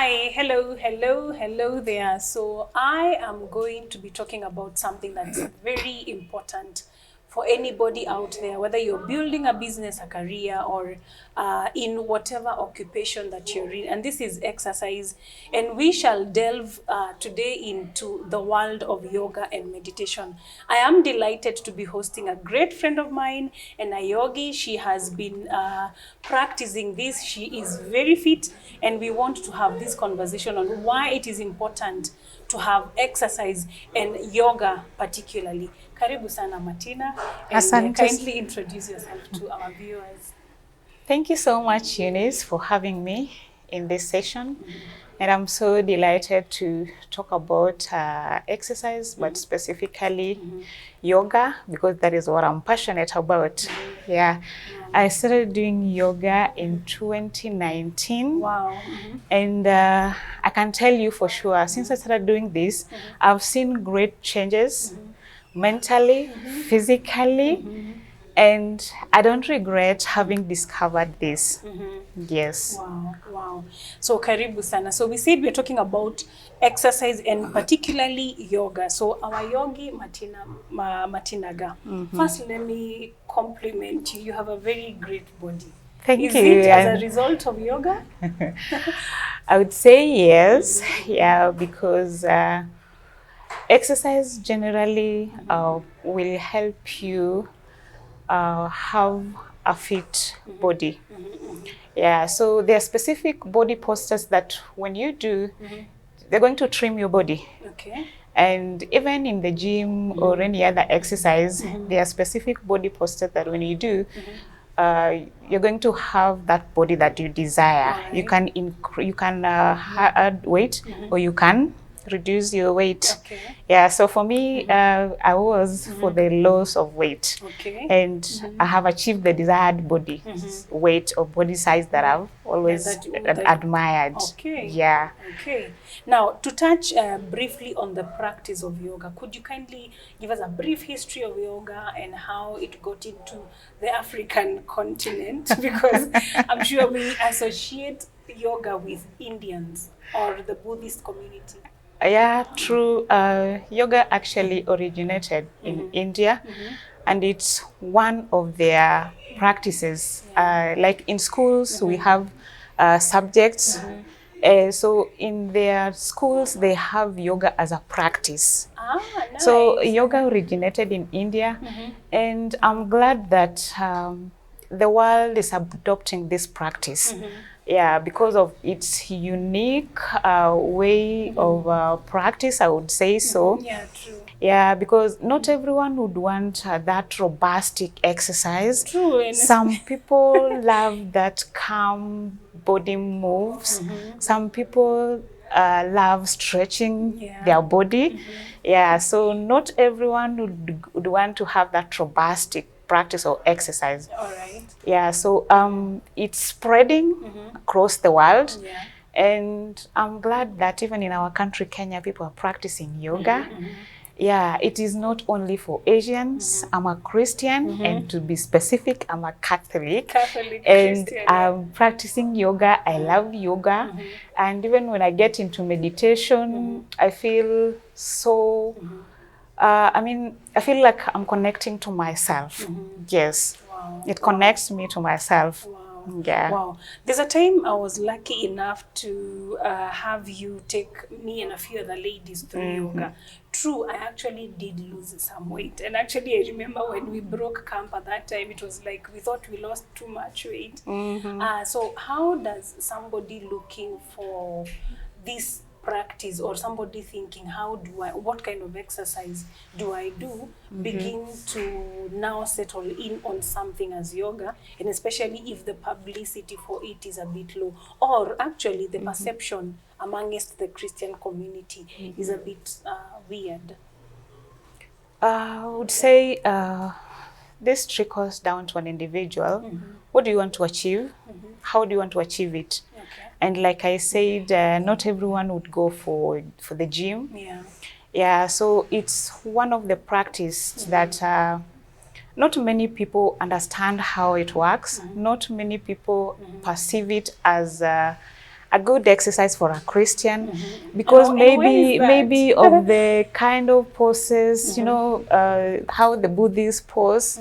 Hi, hello there. So I am going to be talking about something that's very important for anybody out there, whether you're building a business, a career, or in whatever occupation that you're in. And this is exercise. And we shall delve today into the world of yoga and meditation. I am delighted to be hosting a great friend of mine, and a yogi. She has been practicing this. She is very fit, and we want to have this conversation on why it is important to have exercise and yoga particularly. Karibu sana Martina, and kindly introduce yourself to our viewers. Thank you so much, Eunice, for having me in this session. And I'm so delighted to talk about exercise, but specifically yoga, because that is what I'm passionate about. Yeah. I started doing yoga in 2019. Wow. And I can tell you for sure, since I started doing this, I've seen great changes mentally, physically, and I don't regret having discovered this. Yes. Wow, wow. So karibu sana. So we said we're talking about exercise and particularly yoga. So our yogi, Martina Gaa. First, let me compliment you. You have a very great body. Thank Is you. it as a result of yoga? I would say yes. Yeah, because exercise generally will help you have a fit body. Yeah, so there are specific body postures that when you do, they're going to trim your body. Okay. And even in the gym or any other exercise, there are specific body postures that when you do, you're going to have that body that you desire. Right. You can add weight, or you can reduce your weight. Okay. Yeah, so for me, I was for the loss of weight. Okay. And I have achieved the desired body weight or body size that I've always admired. Okay. Yeah. Okay. Now, to touch briefly on the practice of yoga, could you kindly give us a brief history of yoga and how it got into the African continent? Because I'm sure we associate yoga with Indians or the Buddhist community. Yeah, true. Yoga actually originated in India, and it's one of their practices. Like in schools, we have subjects. So in their schools, they have yoga as a practice. Ah, nice. So yoga originated in India, and I'm glad that the world is adopting this practice. Yeah, because of its unique way of practice, I would say so. Yeah, true. Yeah, because not everyone would want that robustic exercise. True. Some people love that calm body moves. Some people love stretching their body. Yeah, so not everyone would want to have that robustic practice or exercise. All right. Yeah, so it's spreading across the world. Yeah. And I'm glad that even in our country, Kenya, people are practicing yoga. Yeah, it is not only for Asians. I'm a Christian, and to be specific, I'm a Catholic. And Christian. I'm practicing yoga. I love yoga. And even when I get into meditation, I feel so, I feel like I'm connecting to myself. Yes. Wow. It connects me to myself. Wow. Yeah. Wow. There's a time I was lucky enough to have you take me and a few other ladies through yoga. True, I actually did lose some weight. And actually, I remember when we broke camp at that time, it was like we thought we lost too much weight. So how does somebody looking for this practice, or somebody thinking, what kind of exercise do I do, begin to now settle in on something as yoga, and especially if the publicity for it is a bit low, or actually the perception amongst the Christian community is a bit weird? I would say this trickles down to an individual. What do you want to achieve? How do you want to achieve it? Okay. And like I said, not everyone would go for the gym. Yeah. Yeah, so it's one of the practice that not many people understand how it works. Not many people perceive it as a good exercise for a Christian, because And why is that? maybe of the kind of poses, you know, how the Buddhists pose.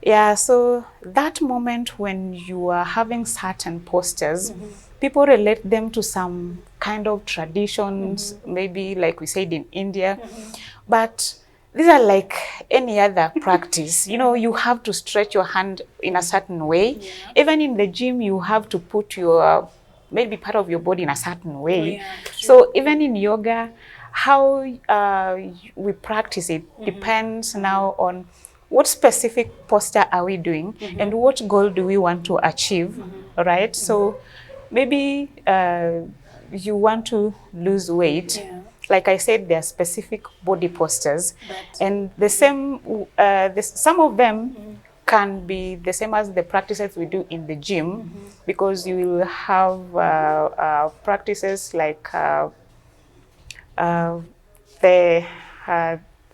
Yeah, so that moment when you are having certain postures, people relate them to some kind of traditions, maybe like we said in India, but these are like any other practice. You know, you have to stretch your hand in a certain way. Yeah. Even in the gym, you have to put your maybe part of your body in a certain way. Oh, yeah, So even in yoga, how we practice it depends now on what specific posture are we doing and what goal do we want to achieve, right? So maybe you want to lose weight. Yeah. Like I said, there are specific body postures, But- and the same. Some of them can be the same as the practices we do in the gym, because you will have practices like the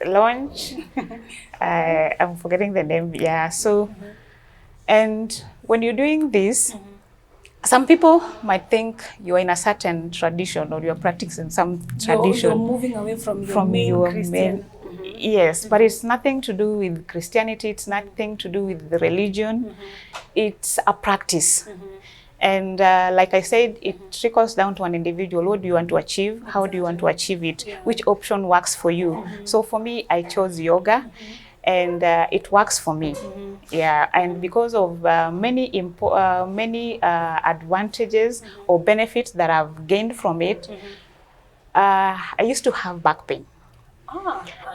launch. I'm forgetting the name. Yeah. So, and when you're doing this, some people might think you're in a certain tradition or you're practicing some tradition. You're moving away from your From main your Christian. Yes, but it's nothing to do with Christianity. It's nothing to do with the religion. It's a practice. And like I said, it trickles down to an individual. What do you want to achieve? How do you want to achieve it? Yeah. Which option works for you? So for me, I chose yoga, and it works for me. Yeah, and because of many advantages or benefits that I've gained from it, I used to have back pain.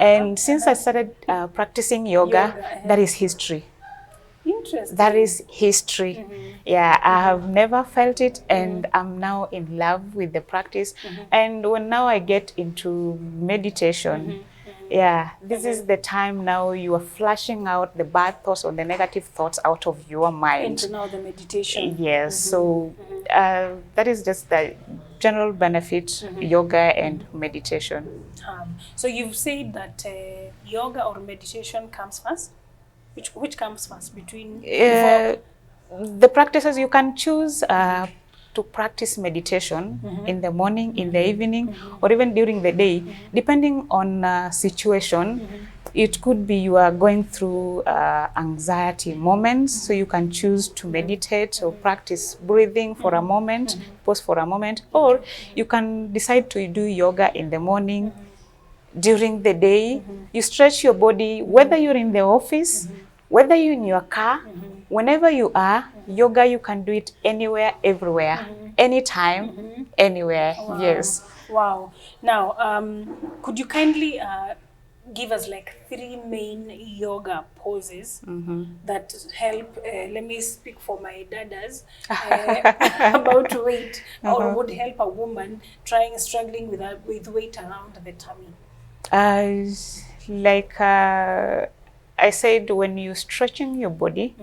And since I started practicing yoga, that is history. Interesting. That is history. Yeah, I have never felt it, and I'm now in love with the practice. And when now I get into meditation, yeah, this is the time now you are flushing out the bad thoughts or the negative thoughts out of your mind. Into now the meditation. Yes, so that is just the general benefit, yoga and meditation. So you've said that yoga or meditation comes first? Which comes first between? The practices you can choose to practice meditation in the morning, in the evening, or even during the day, depending on situation. It could be you are going through anxiety moments, so you can choose to meditate or practice breathing for a moment, pause for a moment, or you can decide to do yoga in the morning. During the day, you stretch your body, whether you're in the office, whether you're in your car, whenever you are, yoga, you can do it anywhere, everywhere, anytime, anywhere. Wow. Yes. Wow. Now, could you kindly give us like 3 main yoga poses that help, let me speak for my dadas, about weight, or would help a woman struggling with weight around the tummy? Like I said, when you're stretching your body,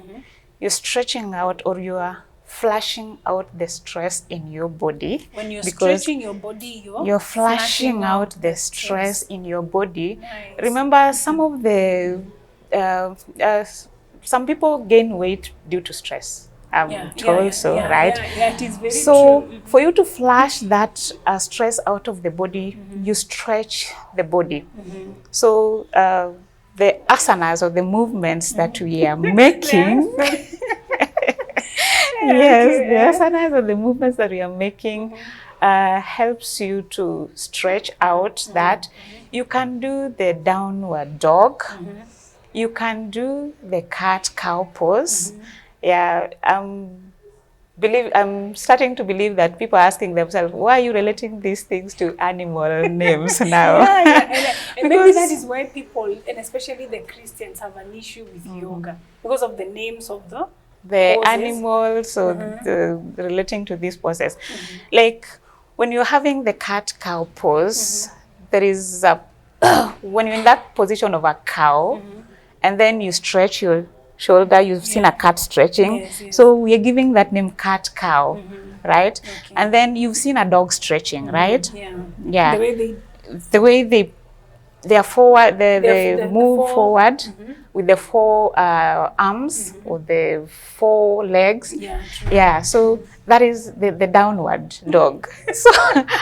you're stretching out, or you are flushing out the stress in your body. When you're because stretching your body, you're flushing out the stress in your body. Nice. Remember, some of the some people gain weight due to stress. I'm told so, right? Yeah, it is very so true. for you to flush that stress out of the body, you stretch the body. So the asanas, or the movements that we are making, yes, the asanas or the movements that we are making helps you to stretch out that. You can do the downward dog. You can do the cat-cow pose. Yeah, I'm starting to believe that people are asking themselves, why are you relating these things to animal names now? And maybe that is why people, and especially the Christians, have an issue with yoga, because of the names of the poses. Animals, or the relating to this process. Like when you're having the cat-cow pose, there is a when you're in that position of a cow, and then you stretch your shoulder, you've seen a cat stretching. Yes, yes. So we are giving that name cat-cow, right? Okay. And then you've seen a dog stretching, right? Yeah. Yeah. The way they they are forward, they The move four, forward with the four arms or the four legs. yeah, true. Yeah, so that is the downward dog. So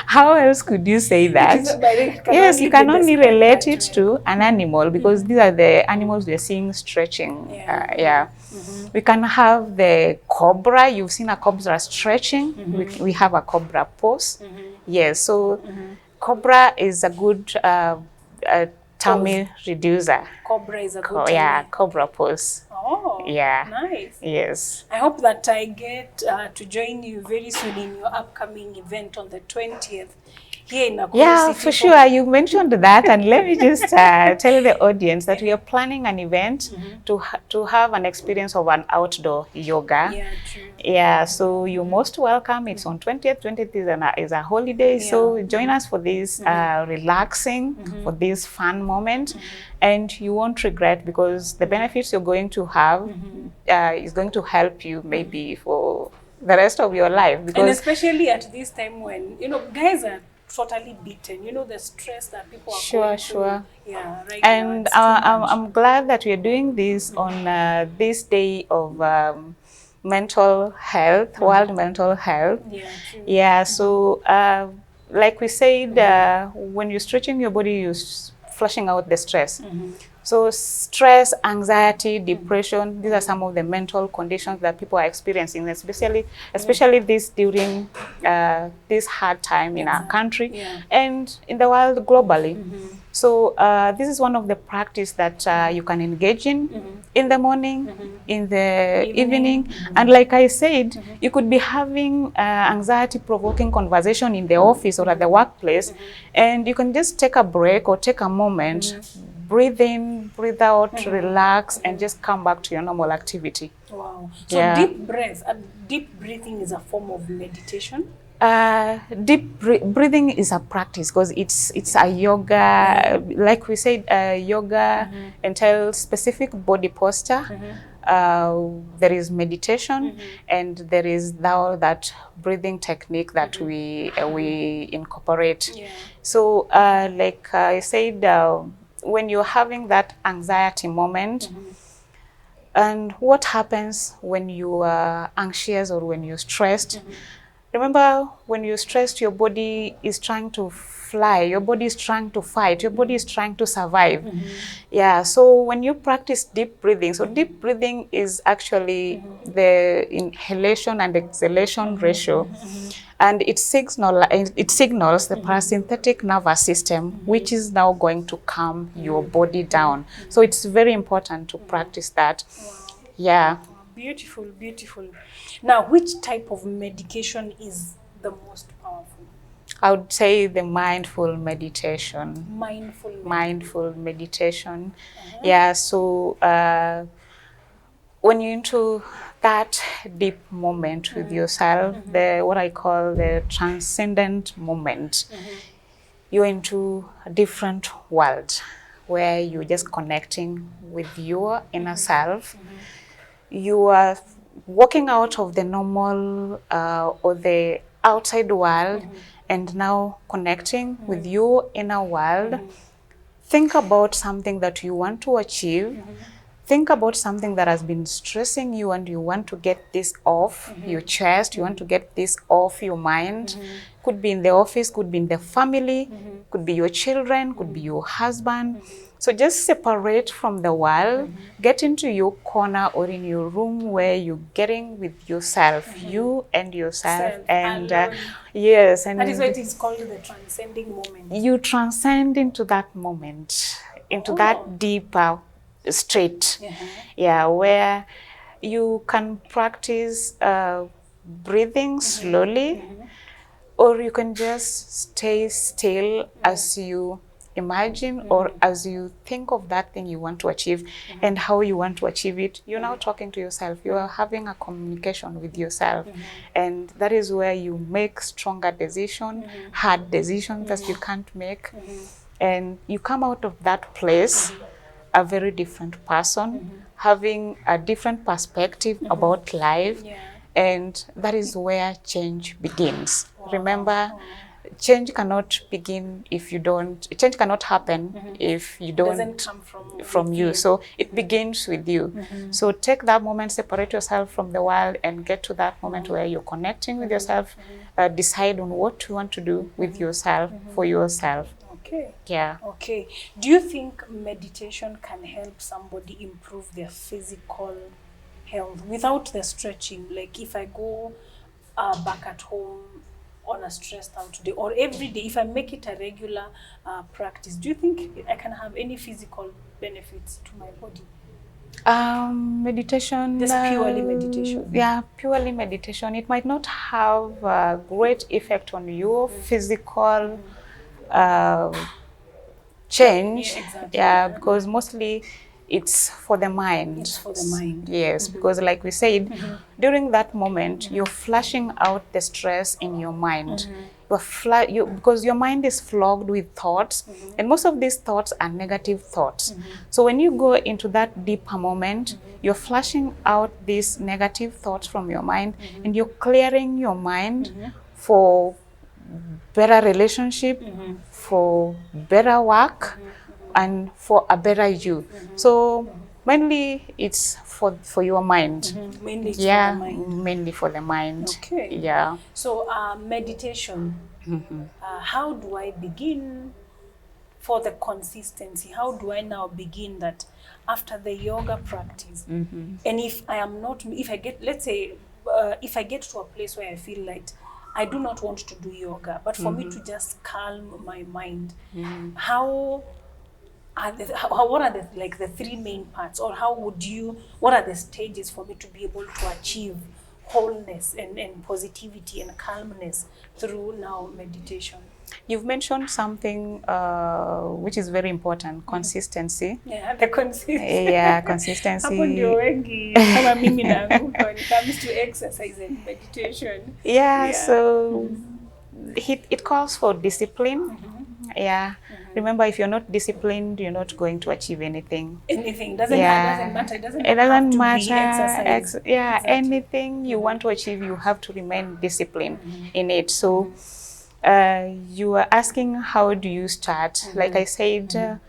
how else could you say that? But it can Yes, you only can be only described relate that it way. to an animal because these are the animals we are seeing stretching. Yeah. Yeah. We can have the cobra. You've seen a cobra stretching. We have a cobra pose. Yes, so cobra is a good tummy reducer. Cobra is a good Yeah, tummy. cobra pose. Oh, Yeah. nice. Yes. I hope that I get to join you very soon in your upcoming event on the 20th here in Nakuru Yeah, City. for sure. You mentioned that, and let me just tell the audience that we are planning an event to have an experience of an outdoor yoga. Yeah, true. Yeah, so you're most welcome. It's on 20th. 20th is a holiday, so join us for this relaxing, for this fun moment, and you won't regret because the benefits you're going to have is going to help you maybe for the rest of your life. And Because especially at this time when, guys are totally beaten, the stress that people are going through. Yeah, right And now, it's too much. I'm glad that we're doing this on this day of mental health, World Mental Health. Yeah, true. Yeah, so like we said, when you're stretching your body, you're flushing out the stress. So stress, anxiety, depression, these are some of the mental conditions that people are experiencing, especially this during this hard time in our country and in the world globally. So this is one of the practice that you can engage in the morning, in the evening. And like I said, you could be having anxiety-provoking conversation in the office or at the workplace, and you can just take a break or take a moment, breathe in, breathe out, relax, and just come back to your normal activity. Wow. So deep breathing is a form of meditation? Deep breathing is a practice because it's a yoga. Like we said, yoga entails specific body posture. There is meditation, and there is now that breathing technique that we incorporate. Yeah. So, like I said, when you're having that anxiety moment, and what happens when you are anxious or when you're stressed? Remember, when you're stressed, your body is trying to fly, your body is trying to fight, your body is trying to survive. Yeah, so when you practice deep breathing, so deep breathing is actually the inhalation and exhalation ratio, and it signals the parasympathetic nervous system, which is now going to calm your body down. So it's very important to practice that. Yeah. Beautiful, beautiful. Now, which type of medication is the most powerful? I would say the mindful meditation. Mindful meditation. Yeah, so when you're into that deep moment with yourself, the what I call the transcendent moment, you're into a different world where you're just connecting with your inner self. You are walking out of the normal or the outside world and now connecting with your inner world. Think about something that you want to achieve. Think about something that has been stressing you and you want to get this off your chest. You want to get this off your mind. Could be in the office, could be in the family, could be your children, could be your husband. So just separate from the world, get into your corner or in your room where you're getting with yourself, you and yourself. And yes, and that is why it is called the transcending moment. You transcend into that moment, into that deeper state, yeah, where you can practice breathing slowly, or you can just stay still as you imagine or as you think of that thing you want to achieve and how you want to achieve it. You're now talking to yourself. You are having a communication with yourself. And that is where you make stronger decisions, hard decisions that you can't make. And you come out of that place a very different person, having a different perspective about life. And that is where change begins. Remember, change cannot begin if you don't, change cannot happen if you don't, doesn't come from you. So it begins with you. So take that moment, separate yourself from the world, and get to that moment where you're connecting with yourself. Decide on what you want to do with yourself, for yourself. Okay. Yeah. Okay. Do you think meditation can help somebody improve their physical health without the stretching? Like if I go back at home on a stressed out day, or every day, if I make it a regular practice, do you think I can have any physical benefits to my body? Meditation. Just purely meditation. Yeah, purely meditation. It might not have a great effect on your physical change. Yeah, exactly. Yeah, because mostly it's for the mind. It's for the mind. Yes, because like we said, during that moment, you're flushing out the stress in your mind. Because your mind is flogged with thoughts, and most of these thoughts are negative thoughts. So when you go into that deeper moment, you're flushing out these negative thoughts from your mind, and you're clearing your mind for better relationship, for better work, and for a better you. So mainly it's for your mind. Mainly it's Yeah, for the mind. mainly for the mind. Okay. Yeah. So meditation, how do I begin for the consistency? How do I now begin that after the yoga practice? And if I am not, if I get, let's say, if I get to a place where I feel like I do not want to do yoga, but for me to just calm my mind, how are what are the, like, the three main parts, or what are the stages for me to be able to achieve wholeness and positivity and calmness through now meditation? You've mentioned something which is very important, consistency. Yeah, the consistency. Yeah, consistency. Hapo ndio wengi kama mimi naanguka when it comes to exercise and meditation. Yeah, so it calls for discipline. Yeah. Remember, if you're not disciplined, you're not going to achieve anything. Anything doesn't matter. It doesn't It have doesn't to matter. be exercise. Yeah, Exactly. anything you want to achieve, you have to remain disciplined in it. So you are asking, how do you start? Like I said,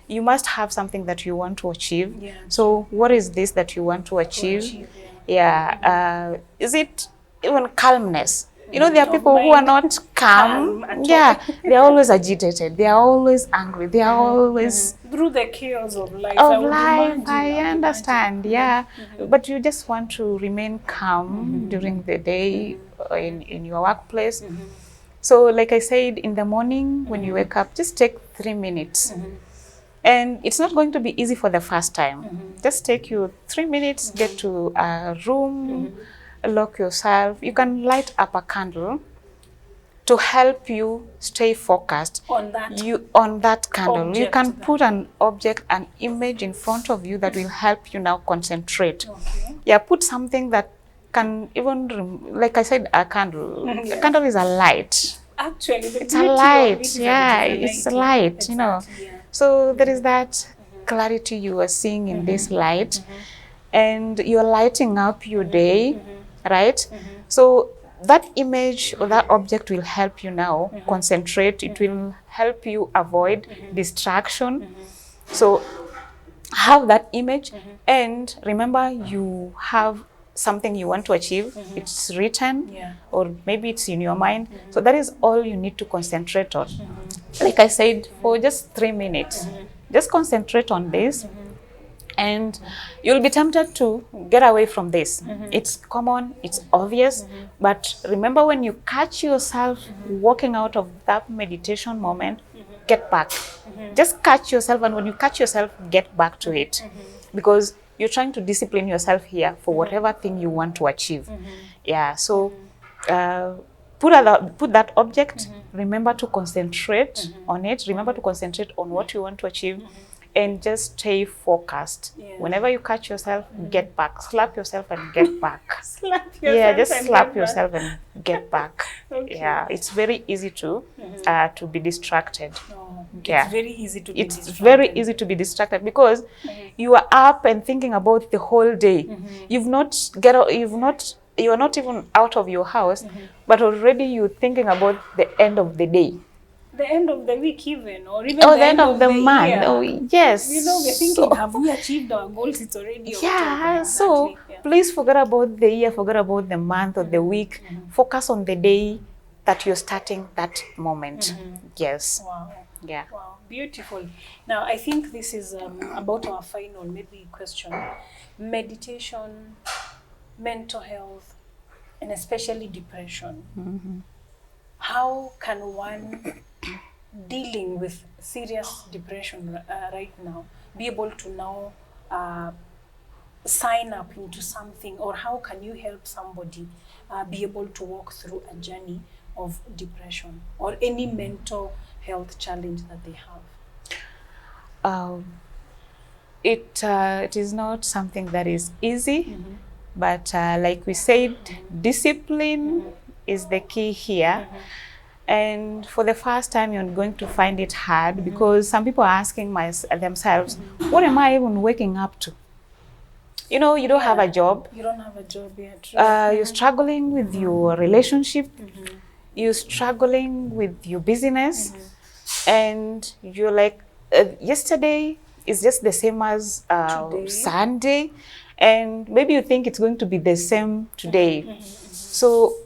you must have something that you want to achieve. Yeah. So what is this that you want to achieve? Yeah. Is it even calmness? You know, there are people who are not calm. Yeah, they are always agitated. They are always angry. They are always through the chaos of life. I understand. Yeah, but you just want to remain calm during the day in your workplace. So, like I said, in the morning when you wake up, just take 3 minutes. And it's not going to be easy for the first time. Just take you 3 minutes, get to a room, lock yourself. You can light up a candle to help you stay focused on that candle. Object, you can put an object, an image in front of you that will help you now concentrate. Okay. Yeah, put something that can even, like I said, a candle. A candle is a light. Actually, it's a light. Yeah, it's a light, exactly, you know. Yeah. So there is that clarity you are seeing in this light, and you're lighting up your day, right? So that image or that object will help you now concentrate. It will help you avoid distraction. So have that image, and remember, you have something you want to achieve. It's written, or maybe it's in your mind. So that is all you need to concentrate on. Like I said, for just 3 minutes, just concentrate on this, and you'll be tempted to get away from this. It's common, it's obvious, but remember, when you catch yourself walking out of that meditation moment, get back. Just catch yourself, and when you catch yourself, get back to it. Because you're trying to discipline yourself here for whatever thing you want to achieve. Yeah, so put that object, remember to concentrate on it, remember to concentrate on what you want to achieve, and just stay focused. Whenever you catch yourself, get back. Slap yourself and get back. Just slap yourself and get back. Okay. Yeah, it's very easy to be distracted. It's very easy to be distracted. It's very easy to be distracted because you are up and thinking about the whole day. You've not you're not even out of your house, but already you're thinking about the end of the day. The end of the week even, or even Oh, the end of the the month. year. Oh, yes. You know, we're thinking, have we achieved our goals? It's already Yeah, October. so Exactly. Yeah. please forget about the year, forget about the month or the week. Focus on the day that you're starting that moment. Yes. Wow. Yeah. Wow, beautiful. Now, I think this is about our final maybe question. Meditation, mental health, and especially depression. How can one dealing with serious depression right now be able to now uh, sign up into something, or how can you help somebody be able to walk through a journey of depression or any mental health challenge that they have? Um, it is not something that is easy, but like we said, discipline is the key here. And for the first time, you're going to find it hard because some people are asking themselves, what am I even waking up to? You know, you don't have a job. You don't have a job yet. You're struggling with your relationship. You're struggling with your business. And you're like, yesterday is just the same as Today. Sunday. And maybe you think it's going to be the same today. So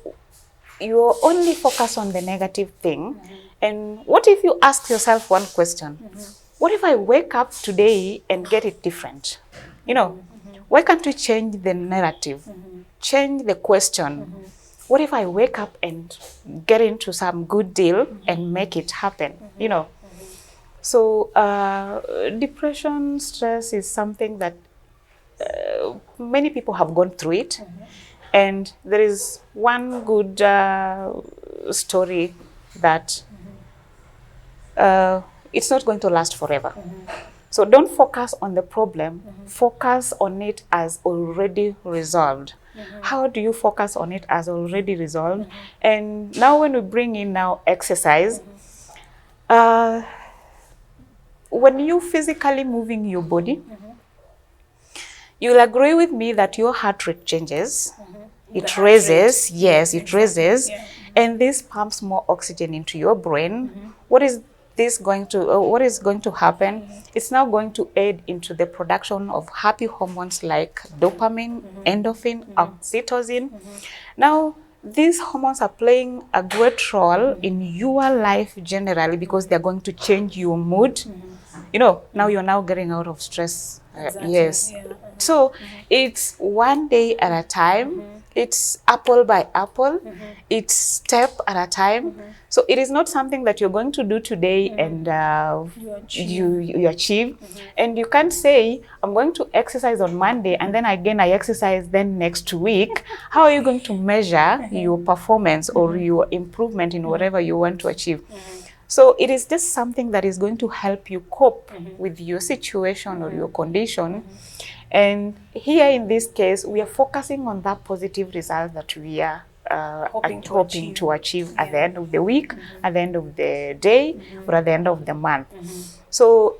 you're only focused on the negative thing. And what if you ask yourself one question? What if I wake up today and get it different? You know, why can't we change the narrative? Change the question. What if I wake up and get into some good deal and make it happen? You know, so depression, stress is something that many people have gone through it. And there is one good story that it's not going to last forever. So don't focus on the problem, focus on it as already resolved. How do you focus on it as already resolved? And now when we bring in now exercise, when you physically moving your body, you'll agree with me that your heart rate changes. It raises, yes, it raises, and this pumps more oxygen into your brain. What is what is going to happen? It's now going to aid into the production of happy hormones like dopamine, endorphin, oxytocin. Now, these hormones are playing a great role in your life generally because they're going to change your mood. You know, now you're now getting out of stress. Exactly. Yes. So it's one day at a time. It's apple by apple. It's step at a time. So it is not something that you're going to do today and you achieve. And you can't say, I'm going to exercise on Monday and then again I exercise then next week. How are you going to measure your performance or your improvement in whatever you want to achieve? So it is just something that is going to help you cope with your situation or your condition. And here in this case, we are focusing on that positive result that we are hoping to achieve at the end of the week, at the end of the day, or at the end of the month. So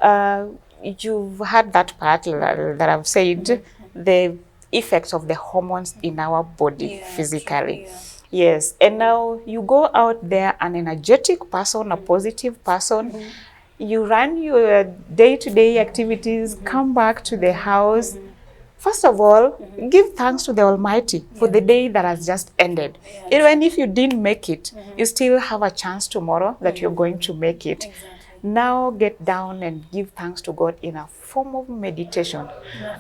you've had that part that I've said, the effects of the hormones in our body physically. Yes, and now you go out there, an energetic person, a positive person, you run your day-to-day activities, come back to the house. First of all, give thanks to the Almighty for the day that has just ended. Even if you didn't make it, you still have a chance tomorrow that you're going to make it. Now get down and give thanks to God in a form of meditation.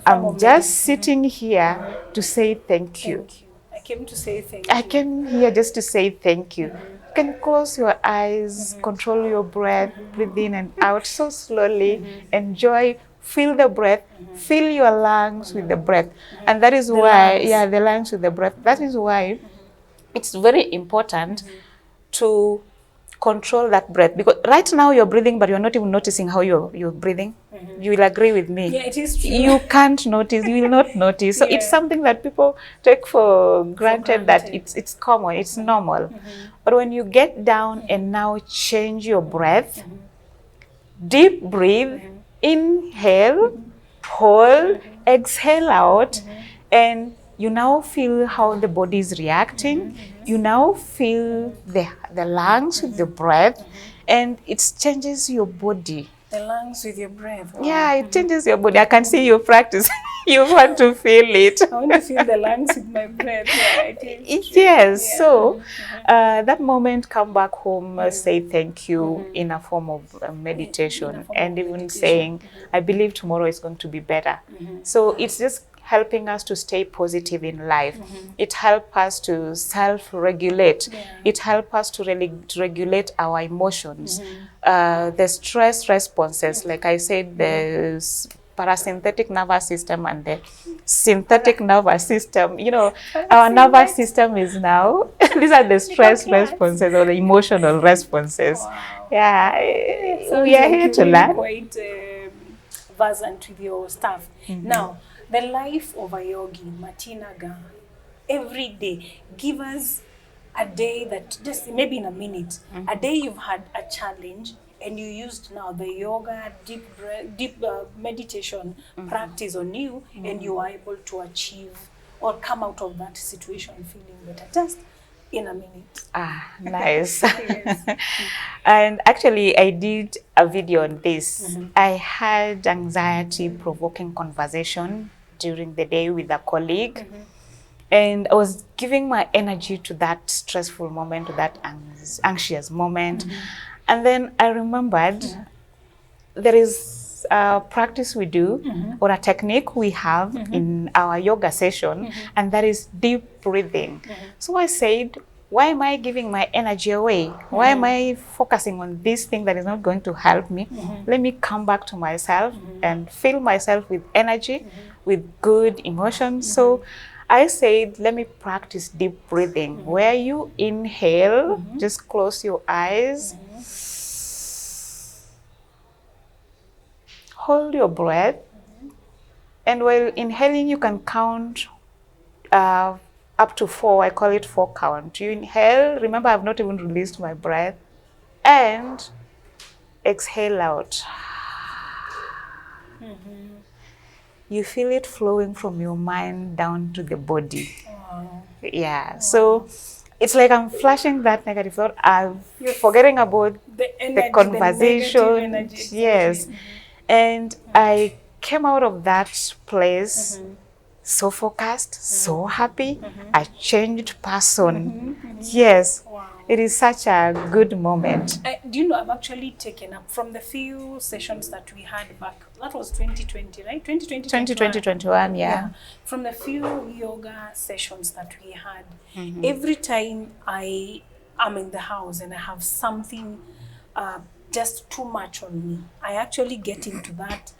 I'm just sitting here to say thank you. I came to say thank you. I came here just to say thank you. You can close your eyes, control your breath, breathe in and out so slowly, enjoy, feel the breath, fill your lungs with the breath. And that is why, the lungs with the breath. That is why it's very important to control that breath, because right now you're breathing but you're not even noticing how you're breathing. You will agree with me. Yeah, it is true. You can't notice, you will not notice. So it's something that people take for granted, that it's common, it's normal. But when you get down and now change your breath, deep breathe, inhale, hold, exhale out, and you now feel how the body is reacting. You now feel the lungs with the breath, and it changes your body. The lungs with your breath. Wow. Yeah, it changes your body. I can see you practice. You want to feel it. I want to feel the lungs with my breath. Yeah, it is. Yes. Yeah. So that moment, come back home, say thank you in a form of meditation, and even saying, I believe tomorrow is going to be better. So it's just helping us to stay positive in life. It helps us to self-regulate. It helps us to regulate our emotions. The stress responses, like I said, the parasympathetic nervous system and the synthetic nervous system. You know, our nervous system is now, these are the stress responses or the emotional responses. Wow. Yeah, we are Sounds here like to you're learn. quite versant with your stuff. Now, the life of a yogi, Martina Gaa, every day, give us a day that, just maybe in a minute, a day you've had a challenge and you used now the yoga, deep meditation practice on you, and you are able to achieve or come out of that situation feeling better. Just in a minute. Ah, nice. Yes. And actually, I did a video on this. I had anxiety-provoking conversation during the day with a colleague. And I was giving my energy to that stressful moment, to that anxious moment. And then I remembered there is a practice we do or a technique we have in our yoga session, and that is deep breathing. So I said, why am I giving my energy away? Why am I focusing on this thing that is not going to help me? Let me come back to myself and fill myself with energy, with good emotions. So I said, let me practice deep breathing, where you inhale, just close your eyes, hold your breath, and while inhaling, you can count up to 4. I call it 4 count. You inhale, remember I've not even released my breath, and exhale out. You feel it flowing from your mind down to the body. Wow. Yeah, so it's like I'm flashing that negative thought. I'm forgetting about the conversation. Yes. And I came out of that place so focused, so happy, a changed person. Yes. Wow. It is such a good moment. Do you know, I've actually taken up from the few sessions that we had back, that was 2020, right? 2020, 2021, yeah. From the few yoga sessions that we had, every time I am in the house and I have something just too much on me, I actually get into that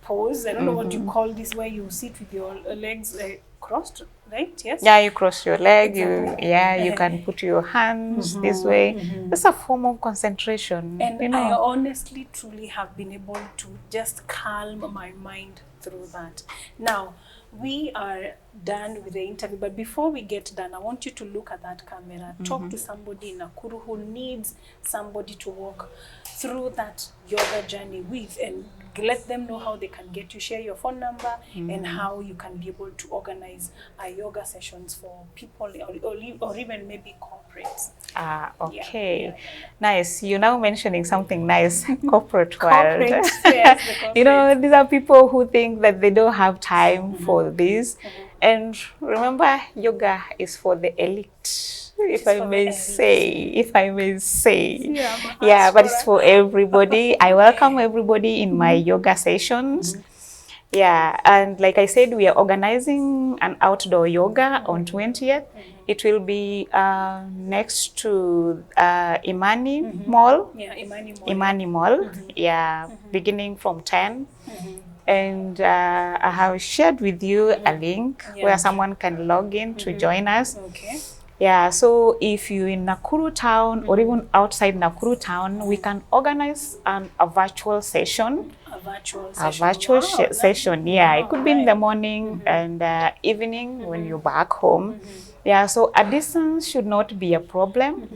pose. I don't know what you call this, where you sit with your legs crossed, right? Yes. Yeah, you cross your leg. Exactly. You can put your hands this way. It's a form of concentration. And you know. I honestly, truly have been able to just calm my mind through that. Now, we are done with the interview, but before we get done, I want you to look at that camera, talk to somebody in Nakuru who needs somebody to walk through that yoga journey with, and let them know how they can get you. Share your phone number and how you can be able to organize yoga sessions for people or even maybe corporates. Ah, okay. Nice. You're now mentioning something nice, corporate world. Corporates, yes, the corporates. You know, these are people who think that they don't have time for this. And remember, yoga is for the elite. If I may say. Yeah, but it's for everybody. I welcome everybody in my yoga sessions. Yeah, and like I said, we are organizing an outdoor yoga on 20th. It will be next to Imani Mall. Yeah, Imani Mall. Imani Mall. Yeah, beginning from 10. And I have shared with you a link where someone can log in to join us. Okay. Yeah, so if you're in Nakuru town or even outside Nakuru town, we can organize a virtual session. A virtual session. Yeah, it could be in the morning and evening when you're back home. Yeah, so a distance should not be a problem.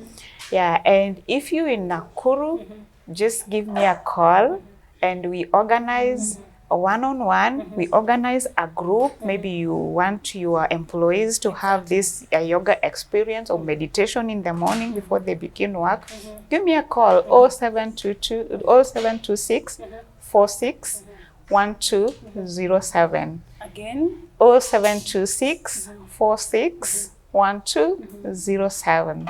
Yeah, and if you're in Nakuru, just give me a call and we organize one-on-one. We organize a group. Maybe you want your employees to have this yoga experience or meditation in the morning before they begin work. Give me a call, 0726 46 1207. Again? 0726 46 1207.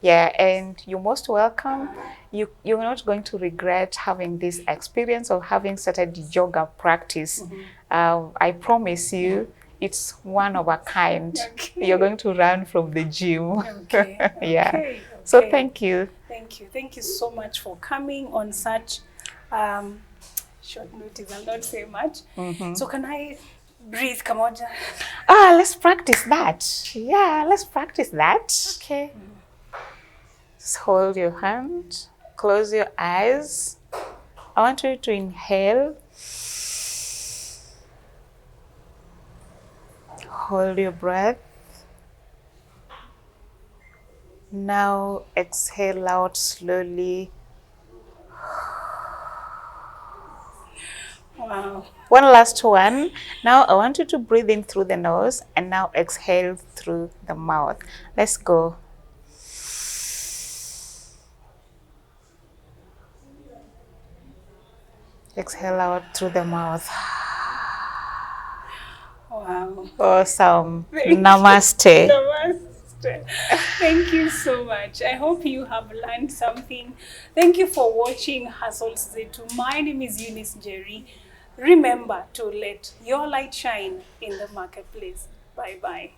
Yeah, and you're most welcome. You're not going to regret having this experience of having started yoga practice. I promise you, it's one of a kind. Okay. You're going to run from the gym. Okay. Yeah. Okay. So Okay. thank you. Thank you. Thank you so much for coming on such short notice. I'll not say much. So can I breathe, Kamoja? Let's practice that. Yeah, let's practice that. Okay. Just hold your hand. Close your eyes. I want you to inhale. Hold your breath. Now exhale out slowly. Wow. One last one. Now I want you to breathe in through the nose and now exhale through the mouth. Let's go. Exhale out through the mouth. Wow. Awesome. Thank you. Namaste. Namaste. Thank you so much. I hope you have learned something. Thank you for watching Hustles Z2. My name is Eunice Jerry. Remember to let your light shine in the marketplace. Bye-bye.